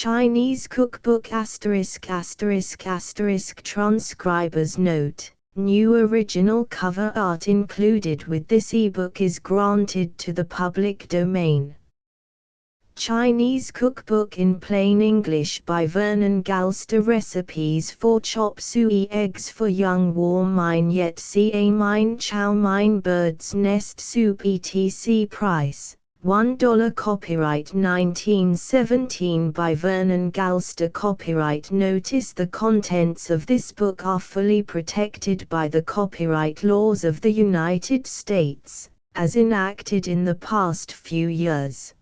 Chinese cookbook **** transcriber's note. New original cover art included with this ebook is granted to the public domain. Chinese Cookbook in Plain English by Vernon Galster. Recipes for chop suey. Eggs for young. Warm mine yet ca mine chow mine bird's nest soup etc. Price $1. Copyright 1917 by Vernon Galster. Copyright notice: the contents of this book are fully protected by the copyright laws of the United States, as enacted in the past few years.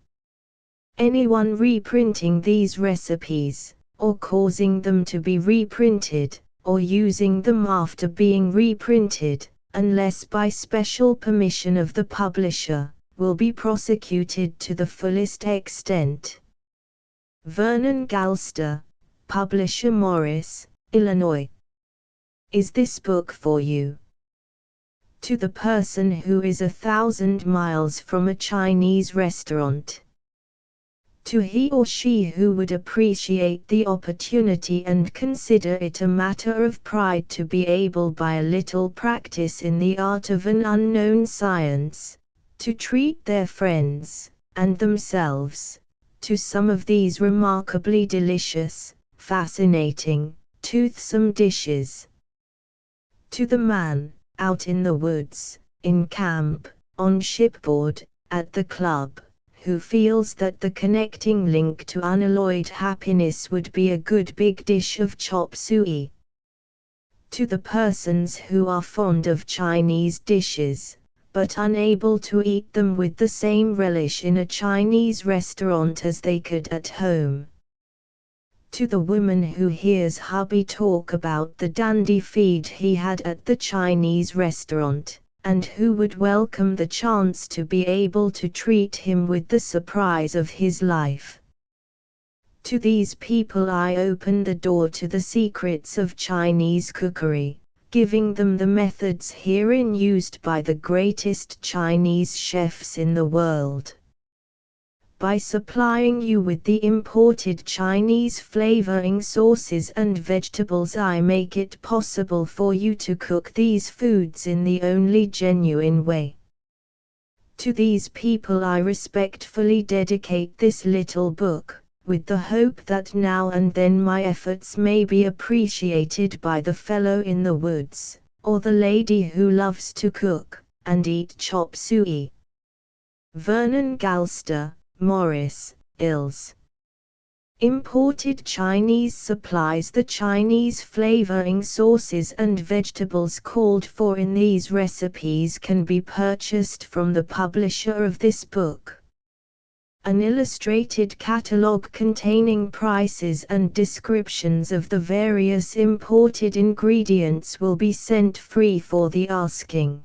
Anyone reprinting these recipes, or causing them to be reprinted, or using them after being reprinted, unless by special permission of the publisher, will be prosecuted to the fullest extent. Vernon Galster, Publisher, Morris, Illinois. Is this book for you? To the person who is 1,000 miles from a Chinese restaurant. To he or she who would appreciate the opportunity and consider it a matter of pride to be able by a little practice in the art of an unknown science, to treat their friends, and themselves, to some of these remarkably delicious, fascinating, toothsome dishes. To the man, out in the woods, in camp, on shipboard, at the club, who feels that the connecting link to unalloyed happiness would be a good big dish of chop suey. To the persons who are fond of Chinese dishes, but unable to eat them with the same relish in a Chinese restaurant as they could at home. To the woman who hears hubby talk about the dandy feed he had at the Chinese restaurant, and who would welcome the chance to be able to treat him with the surprise of his life. To these people I open the door to the secrets of Chinese cookery, giving them the methods herein used by the greatest Chinese chefs in the world. By supplying you with the imported Chinese flavoring sauces and vegetables, I make it possible for you to cook these foods in the only genuine way. To these people I respectfully dedicate this little book, with the hope that now and then my efforts may be appreciated by the fellow in the woods, or the lady who loves to cook and eat chop suey. Vernon Galster, Morris, Ills. Imported Chinese supplies. The Chinese flavoring sauces and vegetables called for in these recipes can be purchased from the publisher of this book. An illustrated catalogue containing prices and descriptions of the various imported ingredients will be sent free for the asking.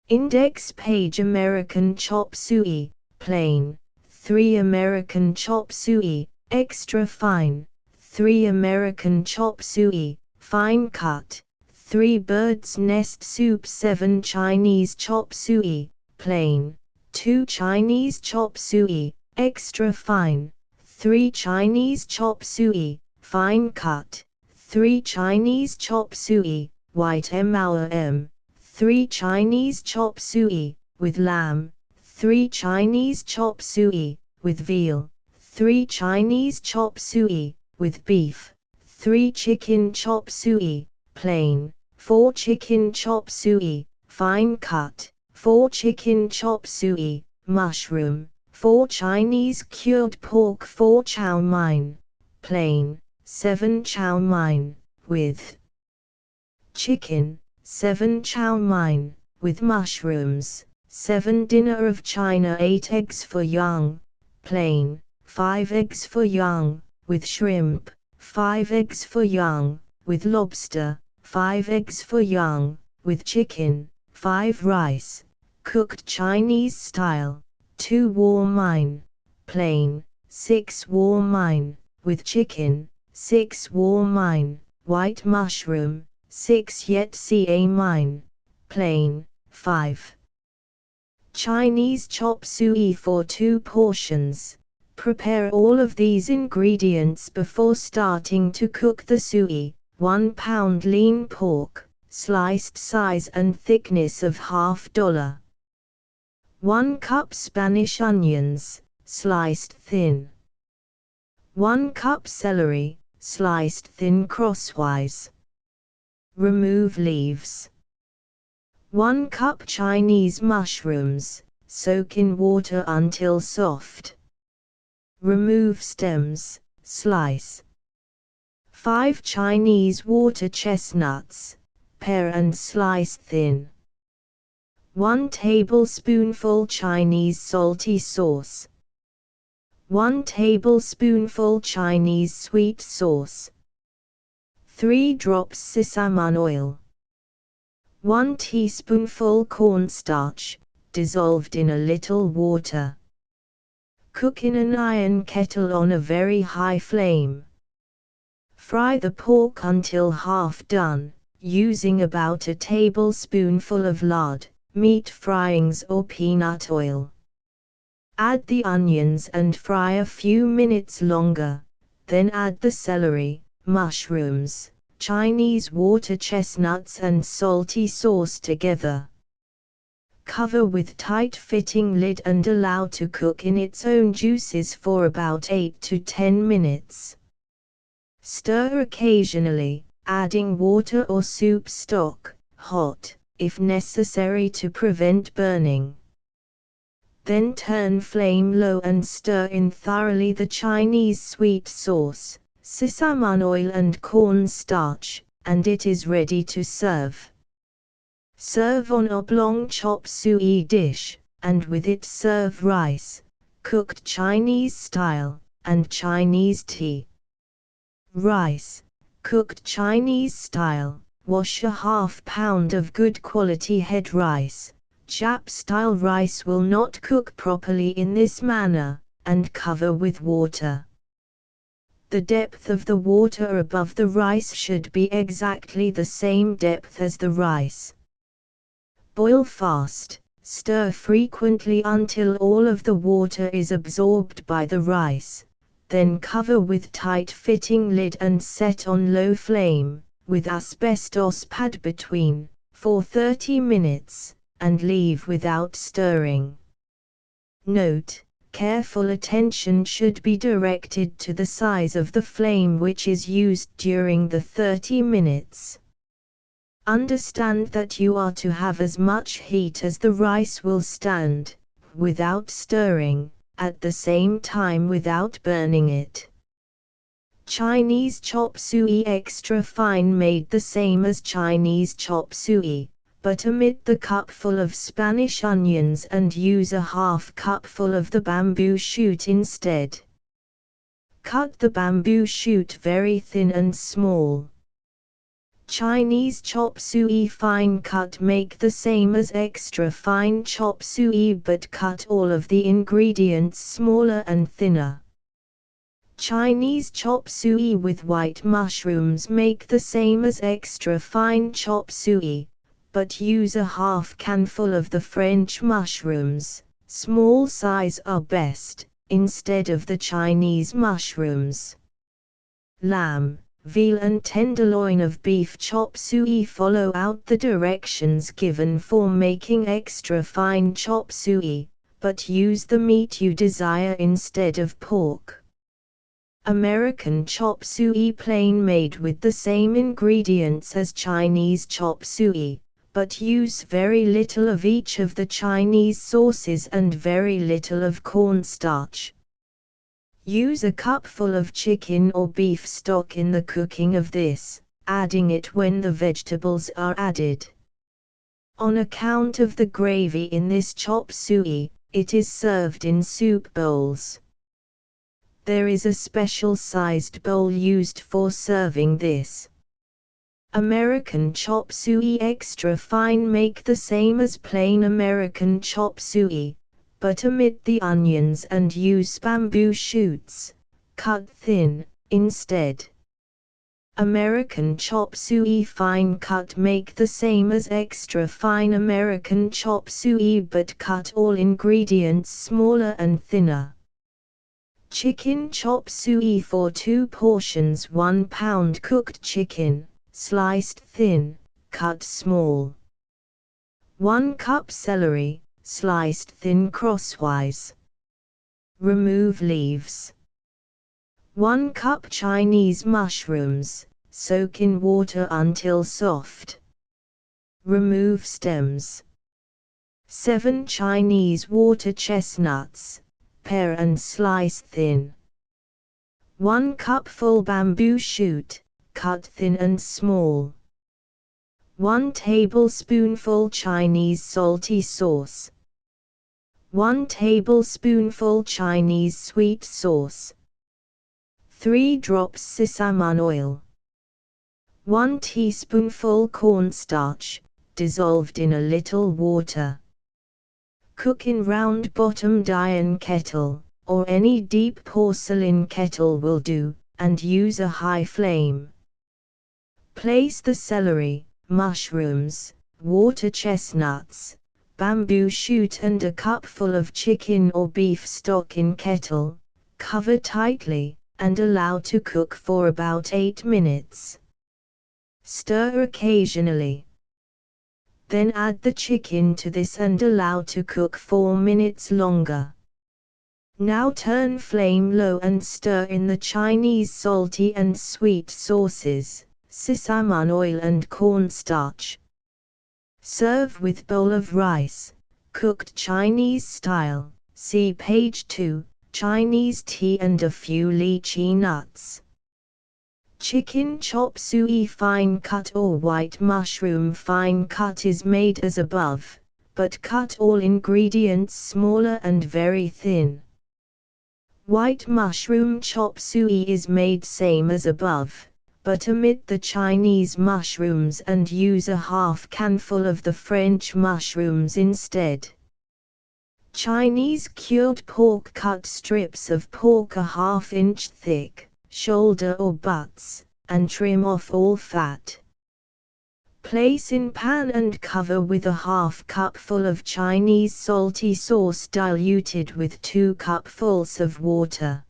Index page: American chop suey, plain, 3 American chop suey, extra fine, 3 American chop suey, fine cut, 3 bird's nest soup, 7 Chinese chop suey, plain, 2 Chinese chop suey, extra fine, 3 Chinese chop suey, fine cut, 3 Chinese chop suey, white M, 3 Chinese chop suey, with lamb, 3 Chinese chop suey, with veal, 3 Chinese chop suey, with beef, 3 chicken chop suey, plain, 4 chicken chop suey, fine cut, 4 chicken chop suey, mushroom, 4 Chinese cured pork, 4 chow mein, plain, 7 chow mein, with chicken, 7 chow mein, with mushrooms, 7 dinner of China, 8 eggs for young, plain, 5 eggs for young, with shrimp, 5 eggs for young, with lobster, 5 eggs for young, with chicken, 5 rice, cooked Chinese style, 2 warm mine, plain, 6 warm mine, with chicken, 6 warm mine, white mushroom, 6 yet ca mine, plain, 5. Chinese chop suey for 2 portions, Prepare all of these ingredients before starting to cook the sui. 1 pound lean pork, sliced size and thickness of $1/2. 1 cup Spanish onions, sliced thin. 1 cup celery, sliced thin crosswise. Remove leaves. 1 cup Chinese mushrooms, soak in water until soft. Remove stems, slice. 5 Chinese water chestnuts, pare and slice thin. 1 tablespoonful Chinese salty sauce. 1 tablespoonful Chinese sweet sauce. 3 drops sesame oil. 1 teaspoonful cornstarch, dissolved in a little water. Cook in an iron kettle on a very high flame. Fry the pork until half done, using about a tablespoonful of lard, meat fryings or peanut oil. Add the onions and fry a few minutes longer, then add the celery, mushrooms, Chinese water chestnuts and salty sauce together. Cover with tight-fitting lid and allow to cook in its own juices for about 8 to 10 minutes. Stir occasionally, adding water or soup stock, hot, if necessary to prevent burning. Then turn flame low and stir in thoroughly the Chinese sweet sauce, sesame oil and cornstarch, and it is ready to serve. Serve on oblong chop suey dish, and with it serve rice, cooked Chinese style, and Chinese tea. Rice, cooked Chinese style. Wash a ½ pound of good quality head rice. Jap-style rice will not cook properly in this manner, and cover with water. The depth of the water above the rice should be exactly the same depth as the rice. Boil fast, stir frequently until all of the water is absorbed by the rice, then cover with tight-fitting lid and set on low flame, with asbestos pad between, for 30 minutes, and leave without stirring. Note: careful attention should be directed to the size of the flame which is used during the 30 minutes. Understand that you are to have as much heat as the rice will stand, without stirring, at the same time without burning it. Chinese chop suey extra fine made the same as Chinese chop suey, but omit the cupful of Spanish onions and use a ½ cupful of the bamboo shoot instead. Cut the bamboo shoot very thin and small. Chinese chop suey fine cut make the same as extra fine chop suey but cut all of the ingredients smaller and thinner. Chinese chop suey with white mushrooms make the same as extra fine chop suey, but use a ½ canful of the French mushrooms, small size are best, instead of the Chinese mushrooms. Lamb, veal and tenderloin of beef chop suey. Follow out the directions given for making extra fine chop suey, but use the meat you desire instead of pork. American chop suey plain made with the same ingredients as Chinese chop suey, but use very little of each of the Chinese sauces and very little of cornstarch. Use a cupful of chicken or beef stock in the cooking of this, adding it when the vegetables are added. On account of the gravy in this chop suey, it is served in soup bowls. There is a special sized bowl used for serving this. American chop suey extra fine make the same as plain American chop suey, but omit the onions and use bamboo shoots, cut thin, instead. American chop suey fine cut make the same as extra fine American chop suey but cut all ingredients smaller and thinner. Chicken chop suey for 2 portions. 1 pound cooked chicken, sliced thin, cut small. 1 cup celery, sliced thin crosswise. Remove leaves. 1 cup Chinese mushrooms, soak in water until soft. Remove stems. 7 Chinese water chestnuts, pare and slice thin. 1 cupful bamboo shoot, cut thin and small. 1 tablespoonful Chinese salty sauce. 1 tablespoonful Chinese sweet sauce. 3 drops sesame oil. 1 teaspoonful cornstarch, dissolved in a little water. Cook in round-bottomed iron kettle, or any deep porcelain kettle will do, and use a high flame. Place the celery, mushrooms, water chestnuts, bamboo shoot and a cupful of chicken or beef stock in kettle, cover tightly, and allow to cook for about 8 minutes. Stir occasionally. Then add the chicken to this and allow to cook 4 minutes longer. Now turn flame low and stir in the Chinese salty and sweet sauces, sesame oil and cornstarch. Serve with bowl of rice, cooked Chinese style, see page 2, Chinese tea and a few lychee nuts. Chicken chop suey fine cut or white mushroom fine cut is made as above, but cut all ingredients smaller and very thin. White mushroom chop suey is made same as above, but omit the Chinese mushrooms and use a half canful of the French mushrooms instead. Chinese cured pork cut strips of pork a ½ inch thick, shoulder or butts, and trim off all fat. Place in pan and cover with a ½ cupful of Chinese salty sauce diluted with 2 cupfuls of water.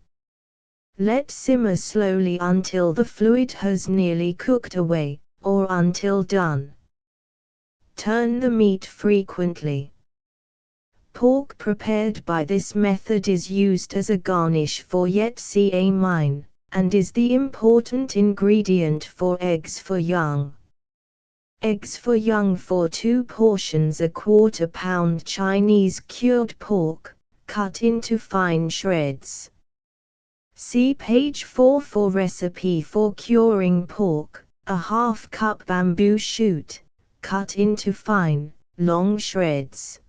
Let simmer slowly until the fluid has nearly cooked away, or until done. Turn the meat frequently. Pork prepared by this method is used as a garnish for yet ca mine, and is the important ingredient for eggs for young. Eggs for young for 2 portions. A ¼ pound Chinese cured pork, cut into fine shreds. See page 4 for recipe for curing pork. A ½ cup bamboo shoot, cut into fine, long shreds.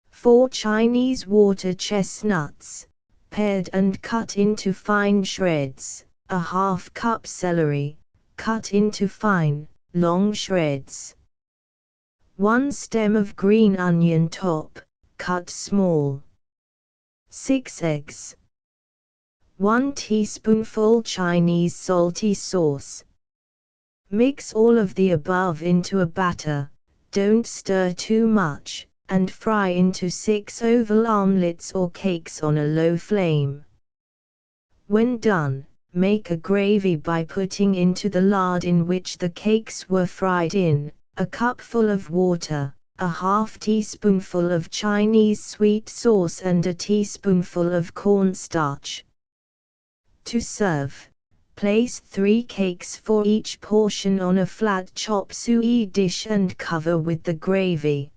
4 Chinese water chestnuts, pared and cut into fine shreds. A ½ cup celery, cut into fine, long shreds. 1 stem of green onion top, cut small. 6 eggs. 1 teaspoonful Chinese salty sauce. Mix all of the above into a batter, don't stir too much, and fry into 6 oval omelets or cakes on a low flame. When done, make a gravy by putting into the lard in which the cakes were fried in, a cupful of water, a ½ teaspoonful of Chinese sweet sauce and a teaspoonful of cornstarch. To serve, place 3 cakes for each portion on a flat chop suey dish and cover with the gravy.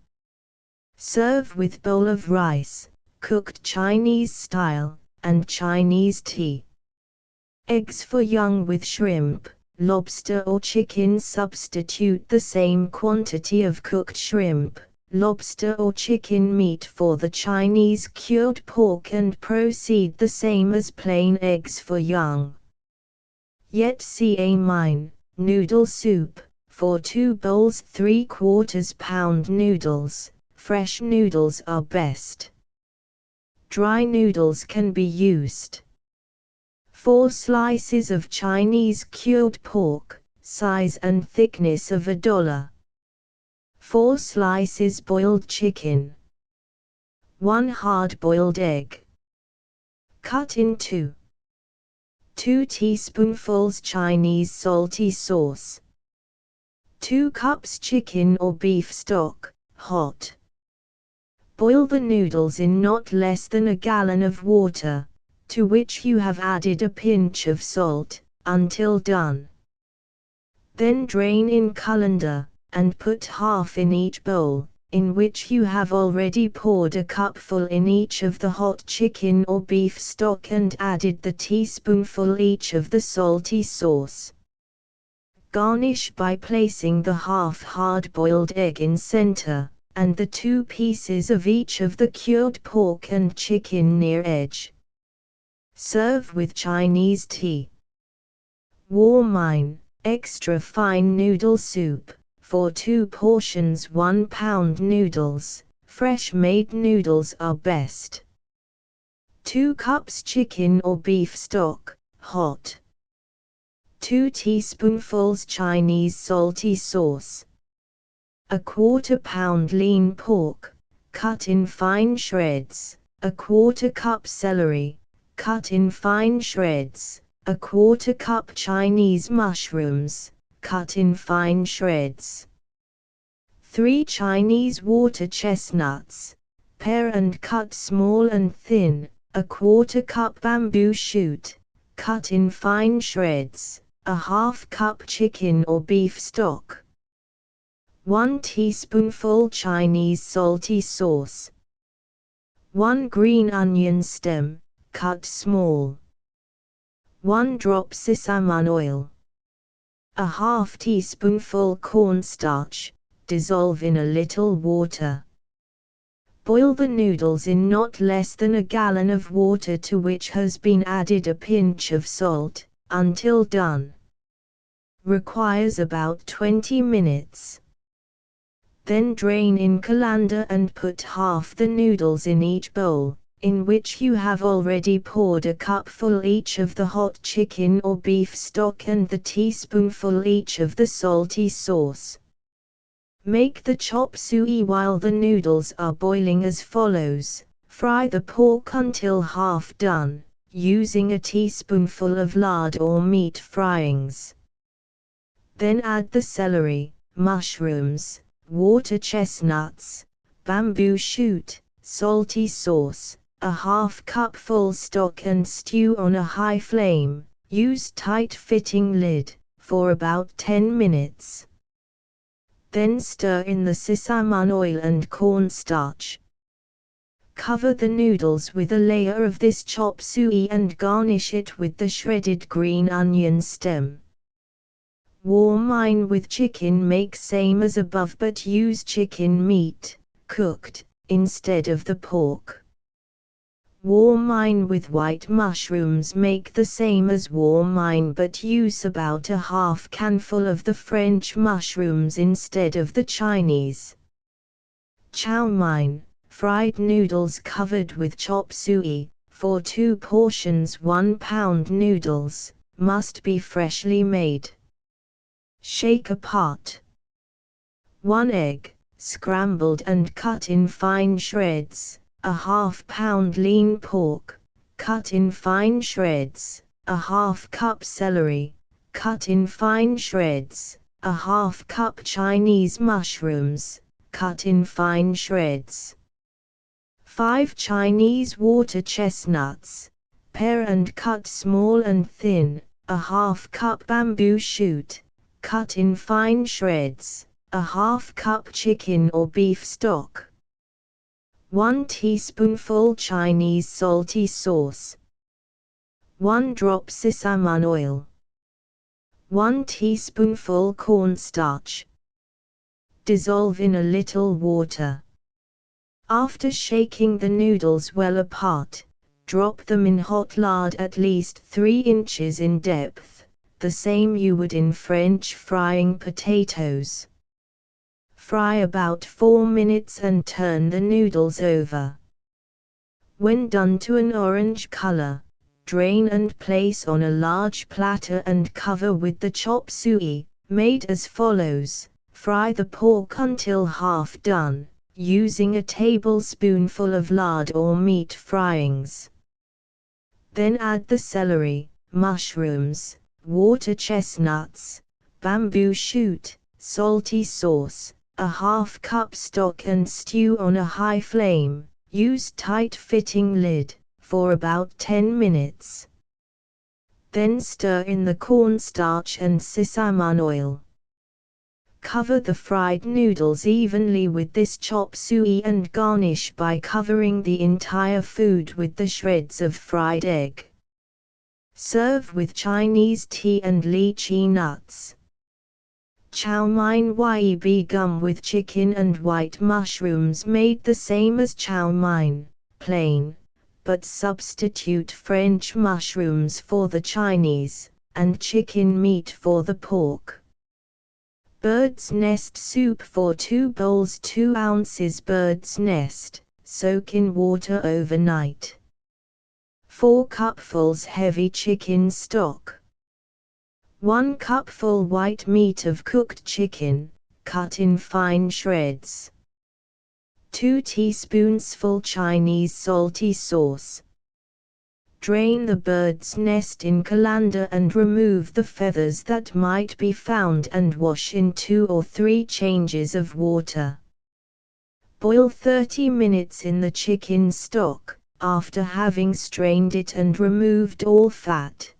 Serve with bowl of rice, cooked Chinese style, and Chinese tea. Eggs for young with shrimp, lobster or chicken. Substitute the same quantity of cooked shrimp, lobster or chicken meat for the Chinese cured pork and proceed the same as plain eggs for young. Yet ca mine, noodle soup, for 2 bowls. 3/4 pound noodles. Fresh noodles are best. Dry noodles can be used. 4 slices of Chinese cured pork, size and thickness of $1. 4 slices boiled chicken. 1 hard-boiled egg. cut in two. 2 teaspoonfuls Chinese salty sauce. 2 cups chicken or beef stock, hot. Boil the noodles in not less than a gallon of water, to which you have added a pinch of salt, until done. Then drain in colander, and put half in each bowl, in which you have already poured a cupful in each of the hot chicken or beef stock and added the teaspoonful each of the salty sauce. Garnish by placing the half hard-boiled egg in center, and the 2 pieces of each of the cured pork and chicken near edge. Serve with Chinese tea. Warmine, extra fine noodle soup. For 2 portions 1 pound noodles, fresh-made noodles are best. 2 cups chicken or beef stock, hot. 2 teaspoonfuls Chinese salty sauce. A 1/4 pound lean pork, cut in fine shreds. A 1/4 cup celery, cut in fine shreds. A 1/4 cup Chinese mushrooms, cut in fine shreds. 3 Chinese water chestnuts, pare and cut small and thin. A 1/4 cup bamboo shoot, cut in fine shreds. A 1/2 cup chicken or beef stock. 1 teaspoonful Chinese salty sauce. 1 green onion stem, cut small. 1 drop sesame oil. A 1/2 teaspoonful cornstarch, dissolve in a little water. Boil the noodles in not less than a gallon of water to which has been added a pinch of salt, until done. Requires about 20 minutes. Then drain in colander and put half the noodles in each bowl, in which you have already poured a cupful each of the hot chicken or beef stock and the teaspoonful each of the salty sauce. Make the chop suey while the noodles are boiling as follows. Fry the pork until half done, using a teaspoonful of lard or meat fryings. Then add the celery, mushrooms, water chestnuts, bamboo shoot, salty sauce, a 1/2 cupful stock and stew on a high flame. Use tight-fitting lid, for about 10 minutes. Then stir in the sesame oil and cornstarch. Cover the noodles with a layer of this chop suey and garnish it with the shredded green onion stem. Warmine with chicken make same as above but use chicken meat, cooked, instead of the pork. Warmine with white mushrooms make the same as warmine but use about a 1/2 canful of the French mushrooms instead of the Chinese. Chow mein, fried noodles covered with chop suey. For 2 portions 1 pound noodles, must be freshly made. Shake apart. 1 egg, scrambled and cut in fine shreds. A 1/2 pound lean pork, cut in fine shreds. A 1/2 cup celery, cut in fine shreds. A 1/2 cup Chinese mushrooms, cut in fine shreds. 5 Chinese water chestnuts, pare and cut small and thin. A 1/2 cup bamboo shoot, cut in fine shreds. A 1/2 cup chicken or beef stock. 1 teaspoonful Chinese salty sauce. 1 drop sesame oil. 1 teaspoonful cornstarch. Dissolve in a little water. After shaking the noodles well apart, drop them in hot lard at least 3 inches in depth, the same you would in French frying potatoes. Fry about 4 minutes and turn the noodles over. When done to an orange color, drain and place on a large platter and cover with the chop suey, made as follows. Fry the pork until half done, using a tablespoonful of lard or meat fryings. Then add the celery, mushrooms, water chestnuts, bamboo shoot, salty sauce, a half cup stock and stew on a high flame. Use tight-fitting lid, for about 10 minutes. Then stir in the cornstarch and sesame oil. Cover the fried noodles evenly with this chop suey and garnish by covering the entire food with the shreds of fried egg. Serve with Chinese tea and lychee nuts. Chow mein yeb gum with chicken and white mushrooms made the same as chow mein, plain, but substitute French mushrooms for the Chinese, and chicken meat for the pork. Bird's nest soup for 2 bowls 2 ounces bird's nest, soak in water overnight. 4 cupfuls heavy chicken stock. 1 cupful white meat of cooked chicken, cut in fine shreds. 2 teaspoonsful Chinese salty sauce. Drain the bird's nest in colander and remove the feathers that might be found and wash in 2 or 3 changes of water. Boil 30 minutes in the chicken stock, after having strained it and removed all fat.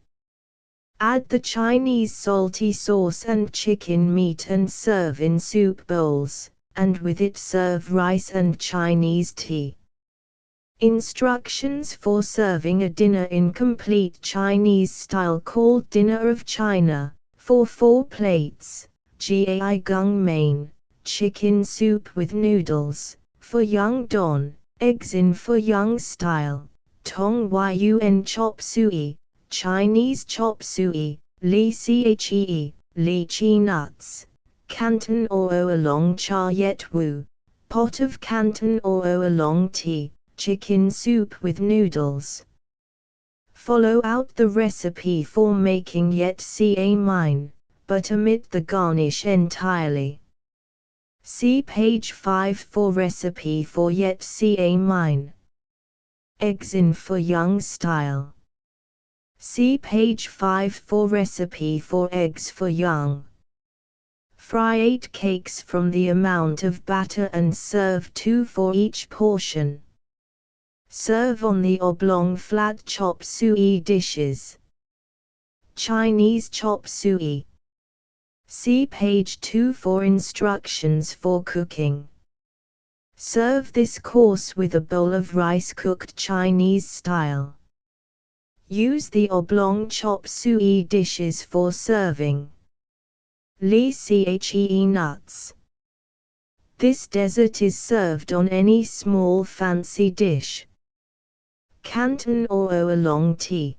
Add the Chinese salty sauce and chicken meat and serve in soup bowls, and with it serve rice and Chinese tea. Instructions for serving a dinner in complete Chinese style called Dinner of China, for 4 plates, gai gung mein, chicken soup with noodles, for young don, eggs in for young style, tong yun chop suey, Chinese chop suey, li chee, lychee nuts, Canton or oolong cha yet wu, pot of Canton or oolong tea, chicken soup with noodles. Follow out the recipe for making yet ca mein, but omit the garnish entirely. See page 5 for recipe for yet ca mein. Eggs in for young style. See page 5 for recipe for eggs for young. Fry 8 cakes from the amount of batter and serve 2 for each portion. Serve on the oblong flat chop suey dishes. Chinese chop suey. See page 2 for instructions for cooking. Serve this course with a bowl of rice cooked Chinese style. Use the oblong chop suey dishes for serving. Li chee nuts. This dessert is served on any small fancy dish. Canton or oolong tea.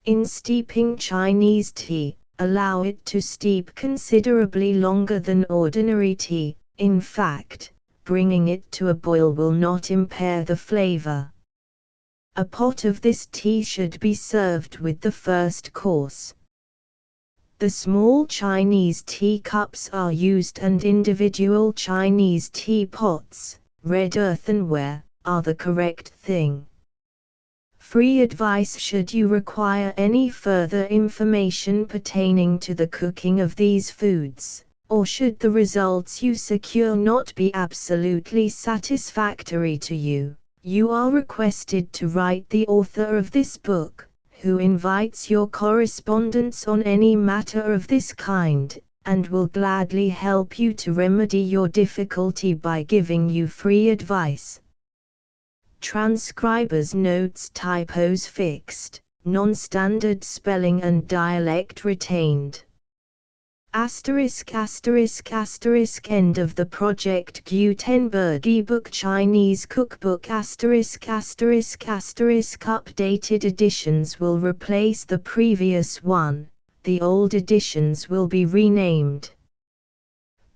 In steeping Chinese tea, allow it to steep considerably longer than ordinary tea. In fact, bringing it to a boil will not impair the flavor. A pot of this tea should be served with the first course. The small Chinese tea cups are used and individual Chinese tea pots, red earthenware, are the correct thing. Free advice should you require any further information pertaining to the cooking of these foods, or should the results you secure not be absolutely satisfactory to you, you are requested to write the author of this book, who invites your correspondence on any matter of this kind, and will gladly help you to remedy your difficulty by giving you free advice. Transcriber's notes: typos fixed, non-standard spelling and dialect retained. Asterisk asterisk asterisk end of the project Gutenberg ebook Chinese cookbook asterisk asterisk asterisk updated editions will replace the previous one, the old editions will be renamed.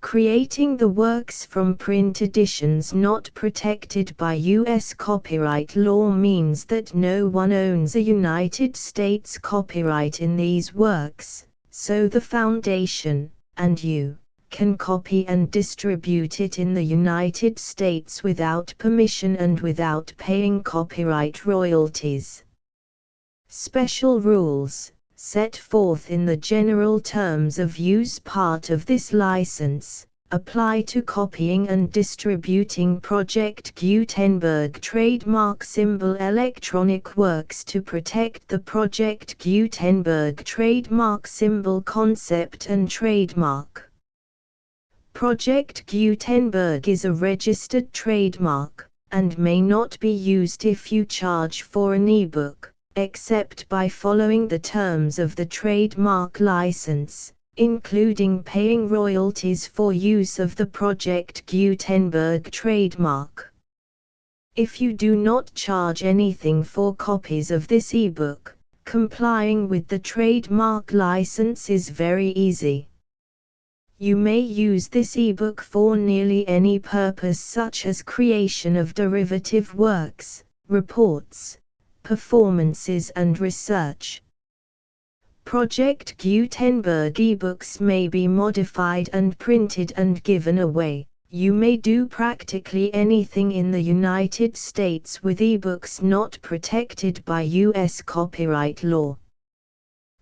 Creating the works from print editions not protected by U.S. copyright law means that no one owns a United States copyright in these works, so the Foundation, and you, can copy and distribute it in the United States without permission and without paying copyright royalties. Special rules, set forth in the general terms of use part of this license, apply to copying and distributing Project Gutenberg trademark symbol electronic works to protect the Project Gutenberg trademark symbol concept and trademark. Project Gutenberg is a registered trademark, and may not be used if you charge for an ebook, except by following the terms of the trademark license, including paying royalties for use of the Project Gutenberg trademark. If you do not charge anything for copies of this ebook, complying with the trademark license is very easy. You may use this ebook for nearly any purpose, such as creation of derivative works, reports, performances and research. Project Gutenberg ebooks may be modified and printed and given away. You may do practically anything in the United States with ebooks not protected by U.S. copyright law.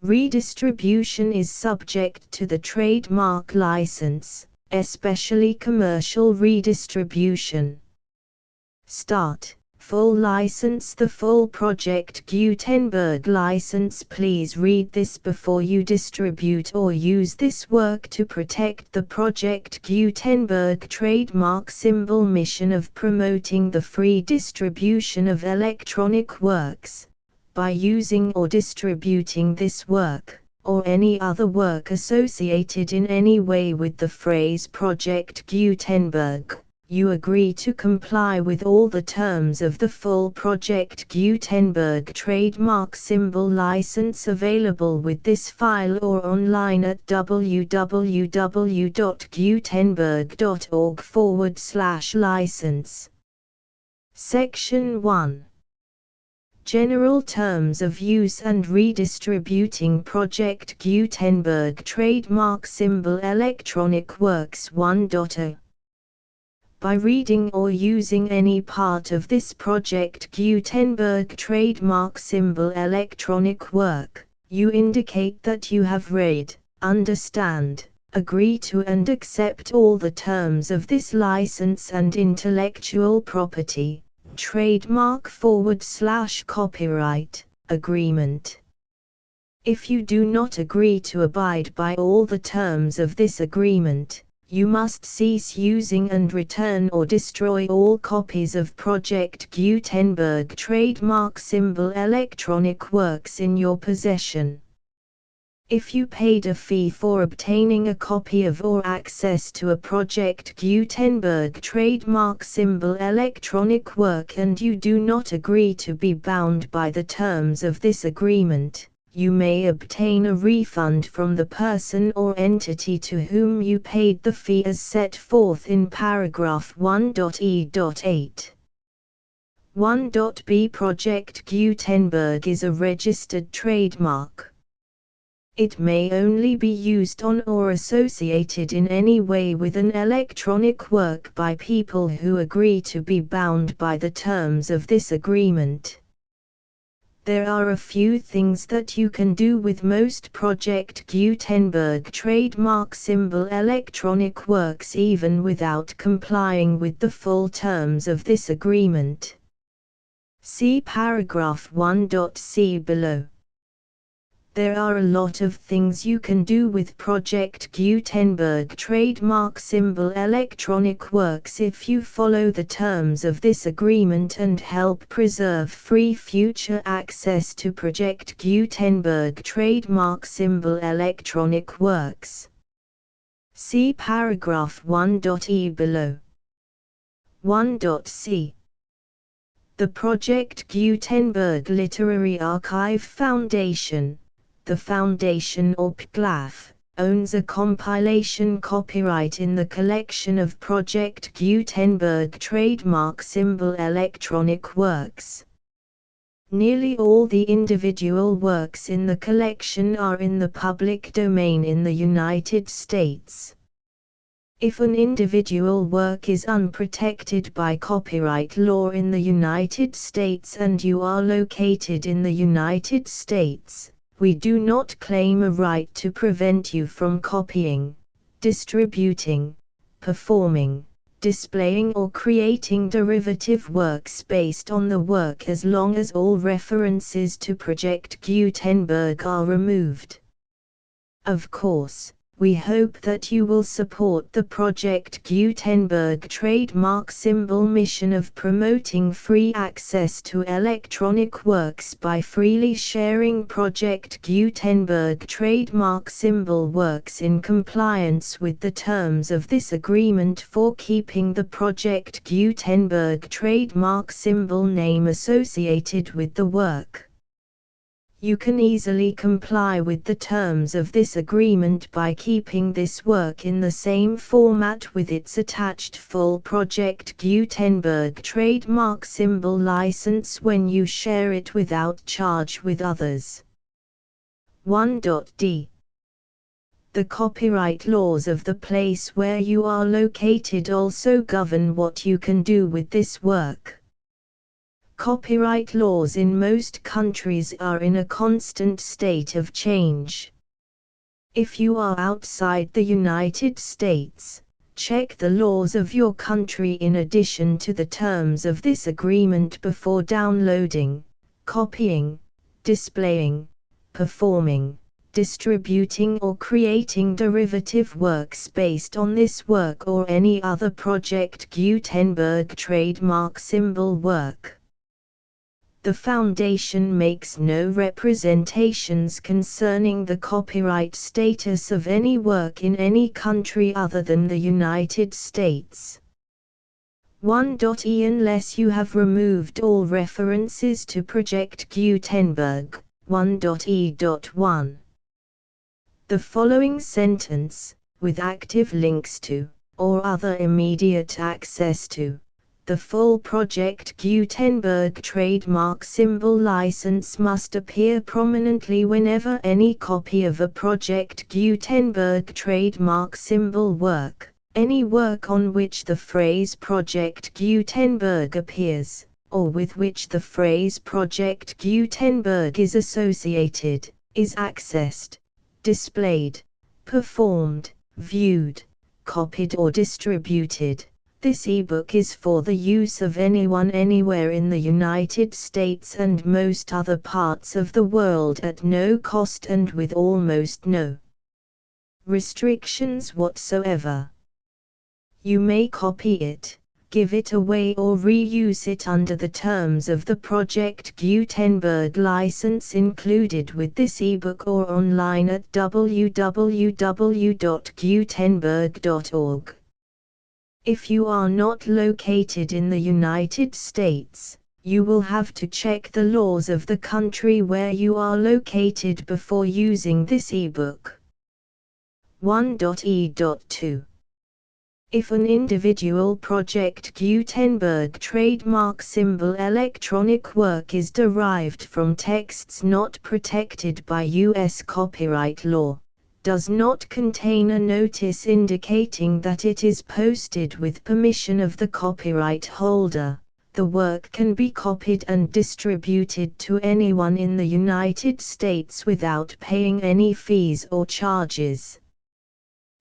Redistribution is subject to the trademark license, especially commercial redistribution. Start. Full license. The full Project Gutenberg license. Please read this before you distribute or use this work to protect the Project Gutenberg trademark symbol mission of promoting the free distribution of electronic works, by using or distributing this work, or any other work associated in any way with the phrase Project Gutenberg. You agree to comply with all the terms of the full Project Gutenberg trademark symbol license available with this file or online at www.gutenberg.org/license. Section 1. General Terms of Use and Redistributing Project Gutenberg Trademark Symbol Electronic Works 1.0. By reading or using any part of this Project Gutenberg trademark symbol electronic work, you indicate that you have read, understand, agree to and accept all the terms of this license and intellectual property, trademark/copyright, agreement. If you do not agree to abide by all the terms of this agreement, you must cease using and return or destroy all copies of Project Gutenberg trademark symbol electronic works in your possession. If you paid a fee for obtaining a copy of or access to a Project Gutenberg trademark symbol electronic work and you do not agree to be bound by the terms of this agreement, you may obtain a refund from the person or entity to whom you paid the fee as set forth in paragraph 1.e.8. 1.b. Project Gutenberg is a registered trademark. It may only be used on or associated in any way with an electronic work by people who agree to be bound by the terms of this agreement. There are a few things that you can do with most Project Gutenberg trademark symbol electronic works even without complying with the full terms of this agreement. See paragraph 1.c below. There are a lot of things you can do with Project Gutenberg trademark symbol electronic works if you follow the terms of this agreement and help preserve free future access to Project Gutenberg trademark symbol electronic works. See paragraph 1.e below. 1.c. The Project Gutenberg Literary Archive Foundation, the Foundation or PGLAF, owns a compilation copyright in the collection of Project Gutenberg trademark symbol electronic works. Nearly all the individual works in the collection are in the public domain in the United States. If an individual work is unprotected by copyright law in the United States and you are located in the United States, we do not claim a right to prevent you from copying, distributing, performing, displaying or creating derivative works based on the work as long as all references to Project Gutenberg are removed. Of course, we hope that you will support the Project Gutenberg trademark symbol mission of promoting free access to electronic works by freely sharing Project Gutenberg trademark symbol works in compliance with the terms of this agreement for keeping the Project Gutenberg trademark symbol name associated with the work. You can easily comply with the terms of this agreement by keeping this work in the same format with its attached full Project Gutenberg trademark symbol license when you share it without charge with others. 1.d. The copyright laws of the place where you are located also govern what you can do with this work. Copyright laws in most countries are in a constant state of change. If you are outside the United States, check the laws of your country in addition to the terms of this agreement before downloading, copying, displaying, performing, distributing or creating derivative works based on this work or any other Project Gutenberg trademark symbol work. The Foundation makes no representations concerning the copyright status of any work in any country other than the United States. 1.e. Unless you have removed all references to Project Gutenberg, 1.e.1. The following sentence, with active links to, or other immediate access to, the full Project Gutenberg trademark symbol license must appear prominently whenever any copy of a Project Gutenberg trademark symbol work, any work on which the phrase Project Gutenberg appears, or with which the phrase Project Gutenberg is associated, is accessed, displayed, performed, viewed, copied or distributed. This ebook is for the use of anyone anywhere in the United States and most other parts of the world at no cost and with almost no restrictions whatsoever. You may copy it, give it away or reuse it under the terms of the Project Gutenberg license included with this ebook or online at www.gutenberg.org. If you are not located in the United States, you will have to check the laws of the country where you are located before using this ebook. 1.e.2. If an individual Project Gutenberg trademark symbol electronic work is derived from texts not protected by U.S. copyright law, does not contain a notice indicating that it is posted with permission of the copyright holder, the work can be copied and distributed to anyone in the United States without paying any fees or charges.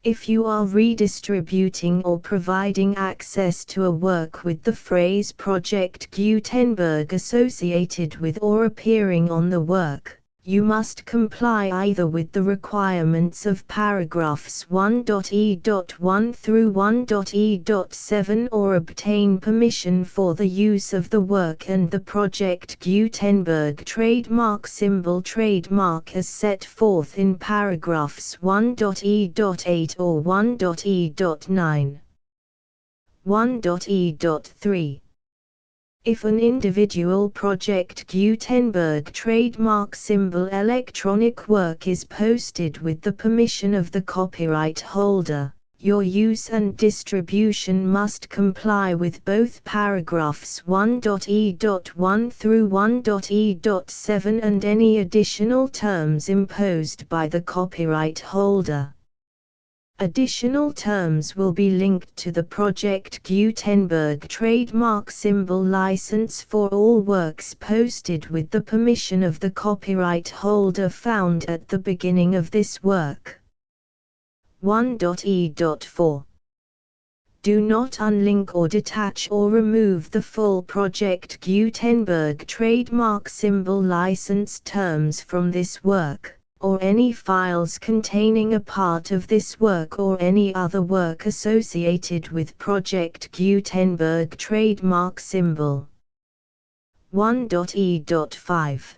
If you are redistributing or providing access to a work with the phrase Project Gutenberg associated with or appearing on the work, you must comply either with the requirements of paragraphs 1.e.1 through 1.e.7 or obtain permission for the use of the work and the Project Gutenberg trademark symbol trademark as set forth in paragraphs 1.e.8 or 1.e.9. 1.e.3. If an individual Project Gutenberg trademark symbol electronic work is posted with the permission of the copyright holder, your use and distribution must comply with both paragraphs 1.e.1 through 1.e.7 and any additional terms imposed by the copyright holder. Additional terms will be linked to the Project Gutenberg trademark symbol license for all works posted with the permission of the copyright holder found at the beginning of this work. 1.e.4 Do not unlink or detach or remove the full Project Gutenberg trademark symbol license terms from this work, or any files containing a part of this work or any other work associated with Project Gutenberg trademark symbol. 1.e.5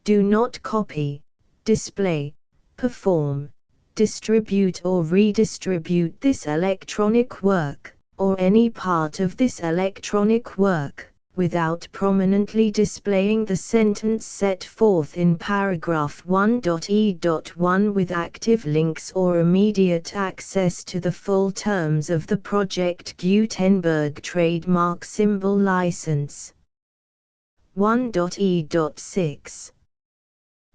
Do not copy, display, perform, distribute or redistribute this electronic work, or any part of this electronic work, without prominently displaying the sentence set forth in paragraph 1.e.1 with active links or immediate access to the full terms of the Project Gutenberg trademark symbol license. 1.e.6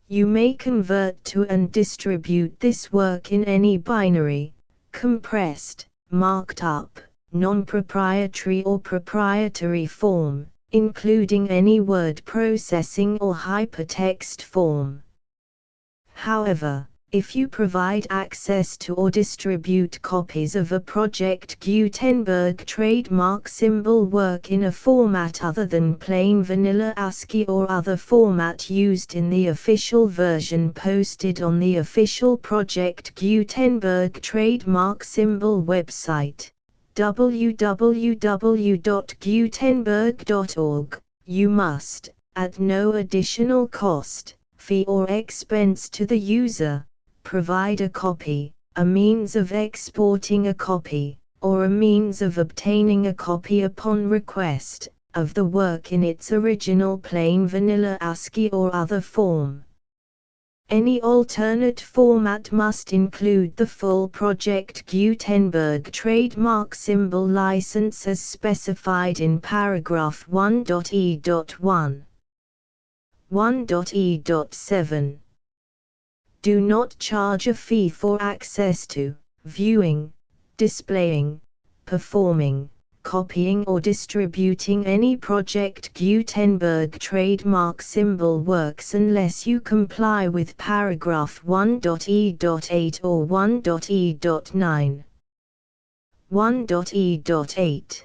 You may convert to and distribute this work in any binary, compressed, marked up, non-proprietary or proprietary form, including any word processing or hypertext form. However, if you provide access to or distribute copies of a Project Gutenberg trademark symbol work in a format other than plain vanilla ASCII or other format used in the official version posted on the official Project Gutenberg trademark symbol website, www.gutenberg.org, you must, at no additional cost, fee or expense to the user, provide a copy, a means of exporting a copy, or a means of obtaining a copy upon request, of the work in its original plain vanilla ASCII or other form. Any alternate format must include the full Project Gutenberg trademark symbol license as specified in paragraph 1.e.1. 1.e.7 Do not charge a fee for access to, viewing, displaying, performing, copying or distributing any Project Gutenberg trademark symbol works unless you comply with paragraph 1.e.8 or 1.e.9. 1.e.8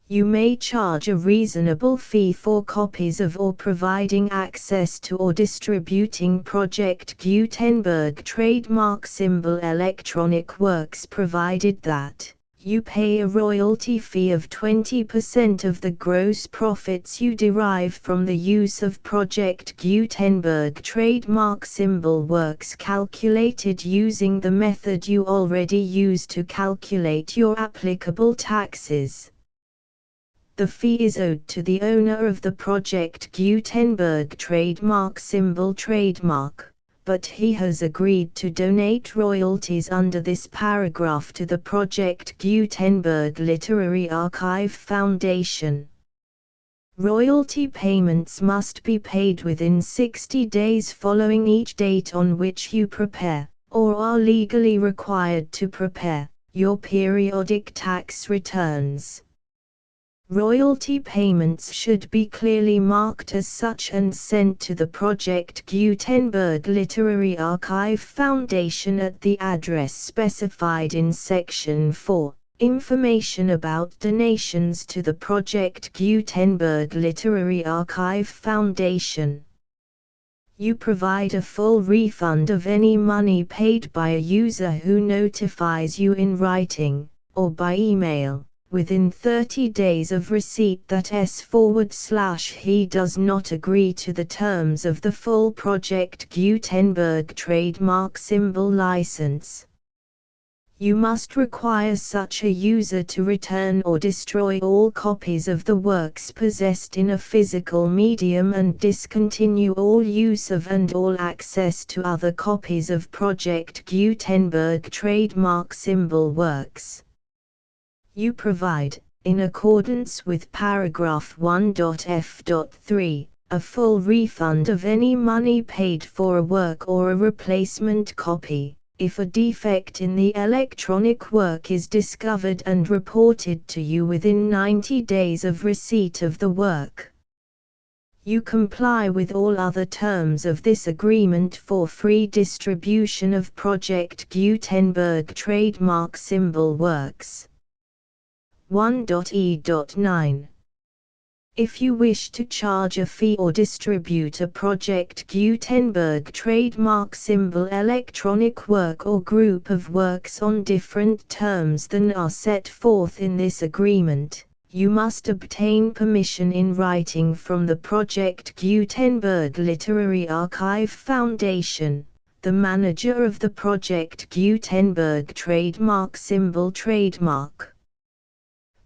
You may charge a reasonable fee for copies of or providing access to or distributing Project Gutenberg trademark symbol electronic works provided that you pay a royalty fee of 20% of the gross profits you derive from the use of Project Gutenberg trademark symbol works calculated using the method you already use to calculate your applicable taxes. The fee is owed to the owner of the Project Gutenberg trademark symbol trademark, but he has agreed to donate royalties under this paragraph to the Project Gutenberg Literary Archive Foundation. Royalty payments must be paid within 60 days following each date on which you prepare, or are legally required to prepare, your periodic tax returns. Royalty payments should be clearly marked as such and sent to the Project Gutenberg Literary Archive Foundation at the address specified in Section 4, Information about donations to the Project Gutenberg Literary Archive Foundation. You provide a full refund of any money paid by a user who notifies you in writing, or by email, within 30 days of receipt that he does not agree to the terms of the full Project Gutenberg trademark symbol license. You must require such a user to return or destroy all copies of the works possessed in a physical medium and discontinue all use of and all access to other copies of Project Gutenberg trademark symbol works. You provide, in accordance with paragraph 1.f.3, a full refund of any money paid for a work or a replacement copy, If a defect in the electronic work is discovered and reported to you within 90 days of receipt of the work, you comply with all other terms of this agreement for free distribution of Project Gutenberg trademark symbol works. 1.e.9. If you wish to charge a fee or distribute a Project Gutenberg trademark symbol electronic work or group of works on different terms than are set forth in this agreement, you must obtain permission in writing from the Project Gutenberg Literary Archive Foundation, the manager of the Project Gutenberg trademark symbol trademark.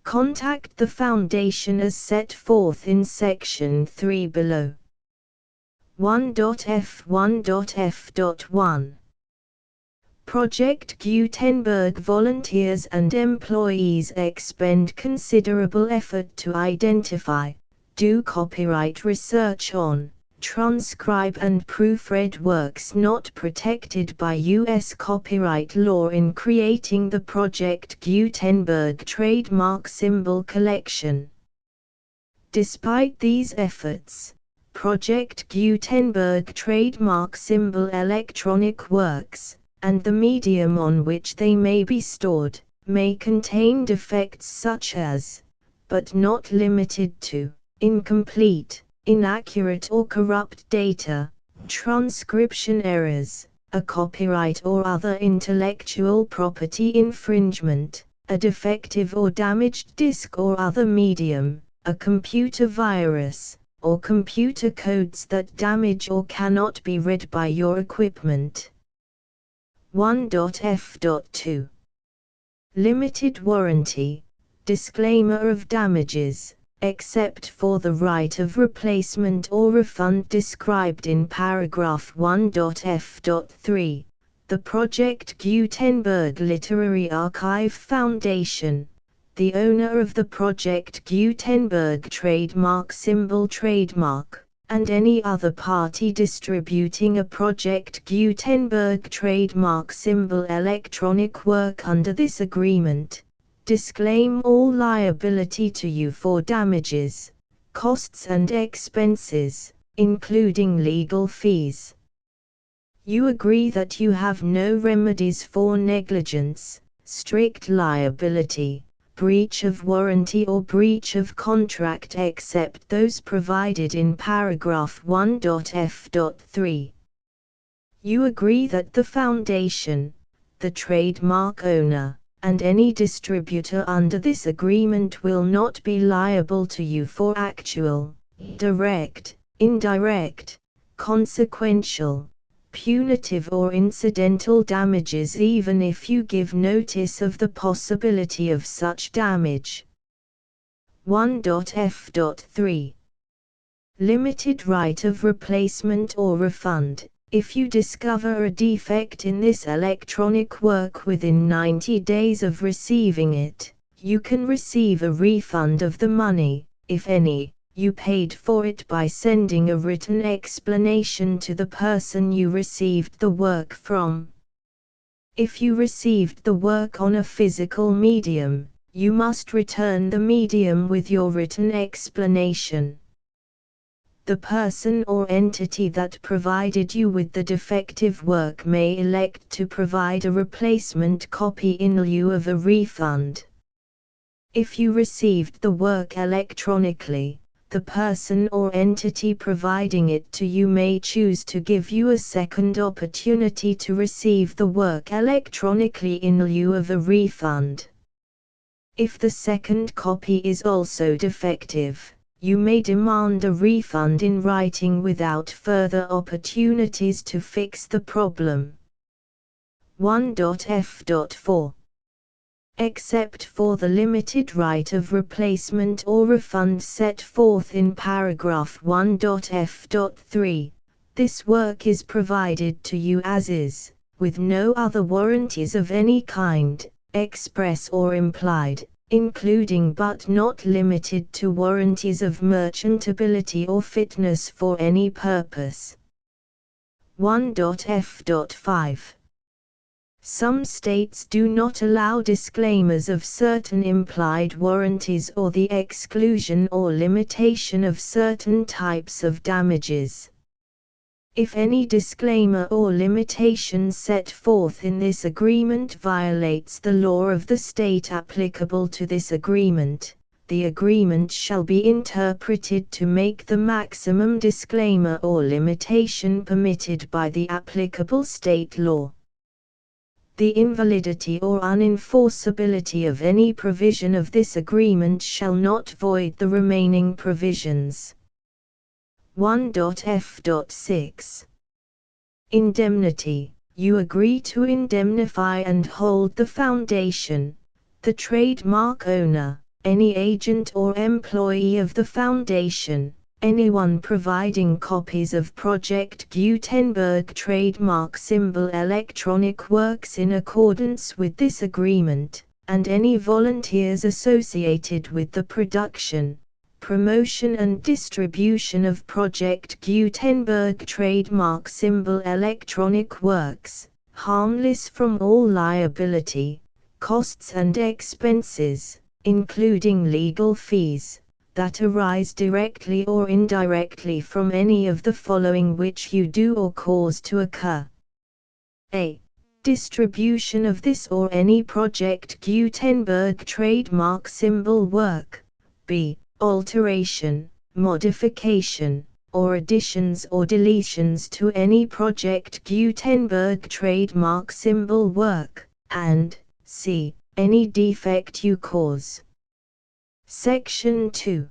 Contact the Foundation as set forth in Section 3 below. 1.f1.f.1 Project Gutenberg volunteers and employees expend considerable effort to identify, do copyright research on, transcribe and proofread works not protected by U.S. copyright law in creating the Project Gutenberg trademark symbol collection. Despite these efforts, Project Gutenberg trademark symbol electronic works, and the medium on which they may be stored, may contain defects such as, but not limited to, incomplete, inaccurate or corrupt data, transcription errors, a copyright or other intellectual property infringement, a defective or damaged disk or other medium, a computer virus, or computer codes that damage or cannot be read by your equipment. 1.f.2 Limited warranty, disclaimer of damages, except for the right of replacement or refund described in paragraph 1.f.3, the Project Gutenberg Literary Archive Foundation, the owner of the Project Gutenberg trademark symbol trademark, and any other party distributing a Project Gutenberg trademark symbol electronic work under this agreement, disclaim all liability to you for damages, costs and expenses, including legal fees. You agree that you have no remedies for negligence, strict liability, breach of warranty or breach of contract except those provided in paragraph 1.f.3. You agree that the Foundation, the trademark owner, and any distributor under this agreement will not be liable to you for actual, direct, indirect, consequential, punitive or incidental damages even if you give notice of the possibility of such damage. 1.f.3 Limited right of replacement or refund. If you discover a defect in this electronic work within 90 days of receiving it, you can receive a refund of the money, if any, you paid for it by sending a written explanation to the person you received the work from. If you received the work on a physical medium, you must return the medium with your written explanation. The person or entity that provided you with the defective work may elect to provide a replacement copy in lieu of a refund. If you received the work electronically, the person or entity providing it to you may choose to give you a second opportunity to receive the work electronically in lieu of a refund. If the second copy is also defective, you may demand a refund in writing without further opportunities to fix the problem. 1.f.4 Except for the limited right of replacement or refund set forth in paragraph 1.f.3, this work is provided to you as is, with no other warranties of any kind, express or implied, including but not limited to warranties of merchantability or fitness for any purpose. 1.f.5 Some states do not allow disclaimers of certain implied warranties or the exclusion or limitation of certain types of damages. If any disclaimer or limitation set forth in this agreement violates the law of the state applicable to this agreement, the agreement shall be interpreted to make the maximum disclaimer or limitation permitted by the applicable state law. The invalidity or unenforceability of any provision of this agreement shall not void the remaining provisions. 1.f.6 Indemnity. You agree to indemnify and hold the foundation, the trademark owner, any agent or employee of the foundation, anyone providing copies of Project Gutenberg trademark symbol electronic works in accordance with this agreement, and any volunteers associated with the production, promotion and distribution of Project Gutenberg trademark symbol electronic works, harmless from all liability, costs and expenses, including legal fees, that arise directly or indirectly from any of the following which you do or cause to occur. A. Distribution of this or any Project Gutenberg trademark symbol work. B. Alteration, modification, or additions or deletions to any Project Gutenberg trademark symbol work, and c. Any defect you cause. Section 2.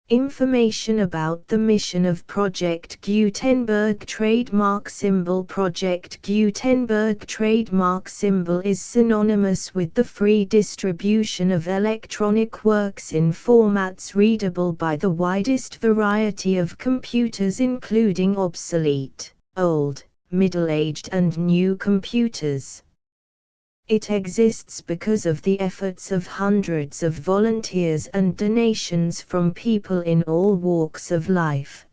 Information about the mission of Project Gutenberg trademark symbol. Project Gutenberg trademark symbol is synonymous with the free distribution of electronic works in formats readable by the widest variety of computers, including obsolete, old, middle-aged and new computers. It exists because of the efforts of hundreds of volunteers and donations from people in all walks of life.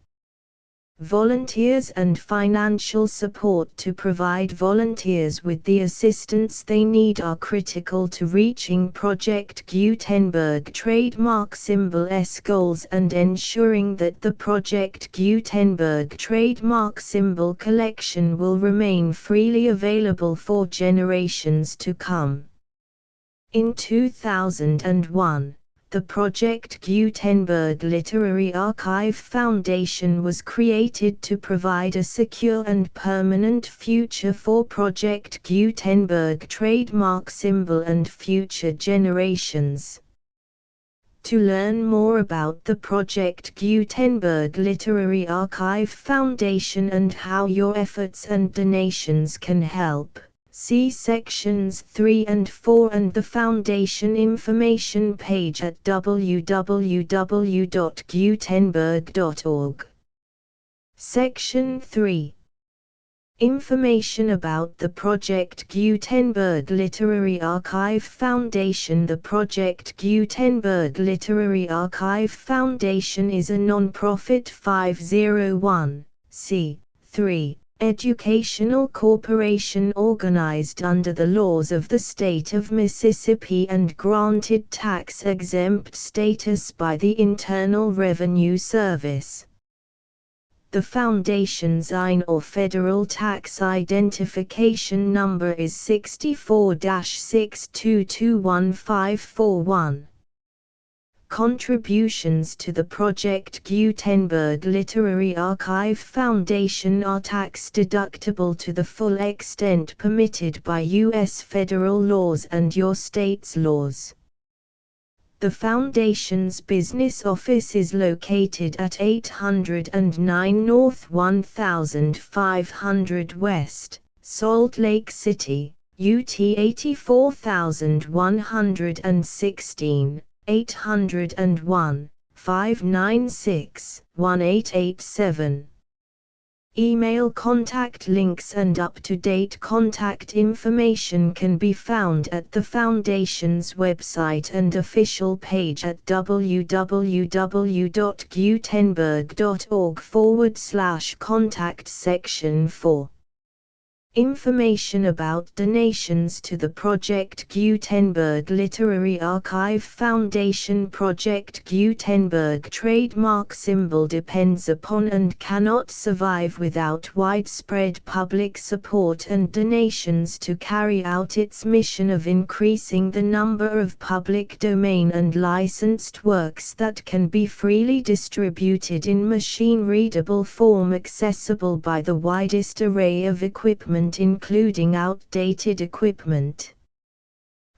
Volunteers and financial support to provide volunteers with the assistance they need are critical to reaching Project Gutenberg trademark symbol's goals and ensuring that the Project Gutenberg trademark symbol collection will remain freely available for generations to come. In 2001, the Project Gutenberg Literary Archive Foundation was created to provide a secure and permanent future for Project Gutenberg trademark symbol and future generations. To learn more about the Project Gutenberg Literary Archive Foundation and how your efforts and donations can help, see sections 3 and 4 and the Foundation information page at www.gutenberg.org. Section 3. Information about the Project Gutenberg Literary Archive Foundation. The Project Gutenberg Literary Archive Foundation is a non-profit 501(c)(3) educational corporation organized under the laws of the state of Mississippi and granted tax-exempt status by the Internal Revenue Service. The Foundation's IN or Federal Tax Identification Number is 64-6221541. Contributions to the Project Gutenberg Literary Archive Foundation are tax-deductible to the full extent permitted by U.S. federal laws and your state's laws. The Foundation's business office is located at 809 North 1500 West, Salt Lake City, UT 84116, 801-596-1887. Email contact links and up-to-date contact information can be found at the Foundation's website and official page at www.gutenberg.org/contact section 4. Information about donations to the Project Gutenberg Literary Archive Foundation. Project Gutenberg trademark symbol depends upon and cannot survive without widespread public support and donations to carry out its mission of increasing the number of public domain and licensed works that can be freely distributed in machine-readable form accessible by the widest array of equipment, including outdated equipment.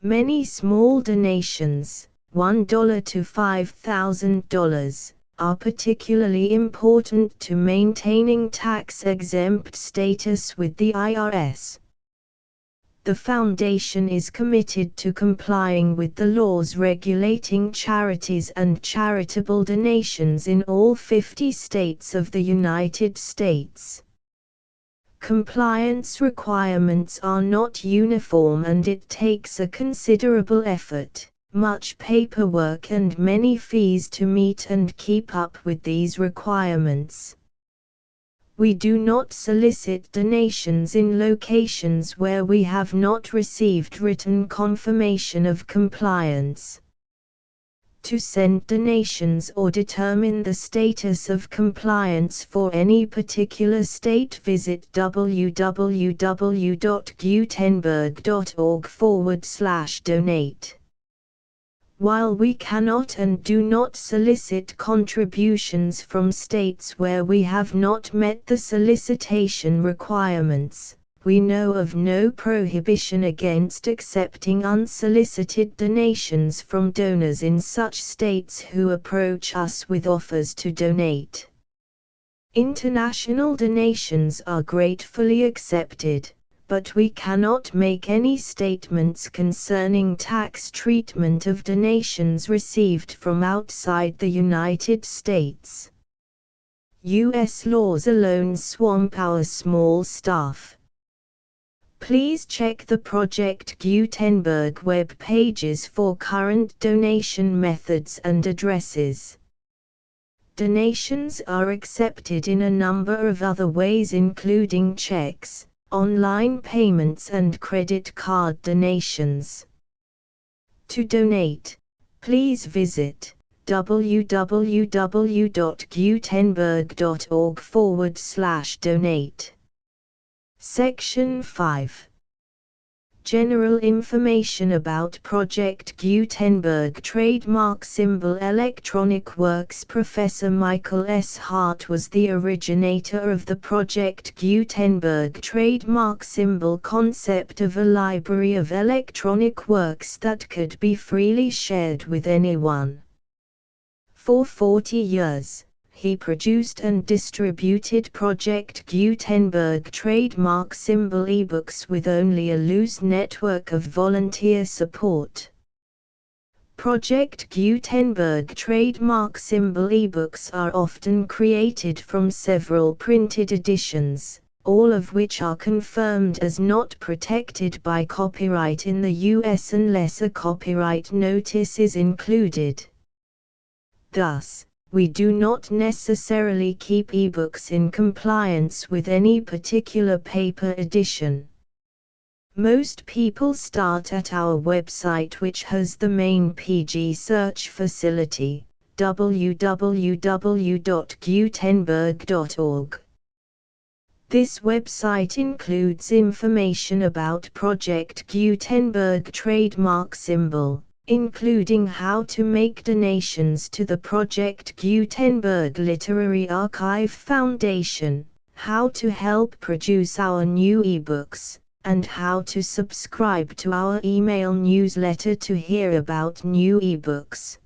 Many small donations, $1 to $5,000, are particularly important to maintaining tax-exempt status with the IRS. The Foundation is committed to complying with the laws regulating charities and charitable donations in all 50 states of the United States. Compliance requirements are not uniform and it takes a considerable effort, much paperwork and many fees to meet and keep up with these requirements. We do not solicit donations in locations where we have not received written confirmation of compliance. To send donations or determine the status of compliance for any particular state, visit www.gutenberg.org/donate. While we cannot and do not solicit contributions from states where we have not met the solicitation requirements, we know of no prohibition against accepting unsolicited donations from donors in such states who approach us with offers to donate. International donations are gratefully accepted, but we cannot make any statements concerning tax treatment of donations received from outside the United States. U.S. laws alone swamp our small staff. Please check the Project Gutenberg web pages for current donation methods and addresses. Donations are accepted in a number of other ways, including checks, online payments and credit card donations. To donate, please visit www.gutenberg.org/donate. Section 5. General information about Project Gutenberg trademark symbol. Electronic Works. Professor Michael S. Hart was the originator of the Project Gutenberg trademark symbol concept of a library of electronic works that could be freely shared with anyone. For 40 years, he produced and distributed Project Gutenberg trademark symbol ebooks with only a loose network of volunteer support. Project Gutenberg trademark symbol ebooks are often created from several printed editions, all of which are confirmed as not protected by copyright in the US unless a copyright notice is included. Thus, we do not necessarily keep ebooks in compliance with any particular paper edition. Most people start at our website, which has the main PG search facility, www.gutenberg.org. This website includes information about Project Gutenberg trademark symbol, including how to make donations to the Project Gutenberg Literary Archive Foundation, how to help produce our new ebooks, and how to subscribe to our email newsletter to hear about new ebooks.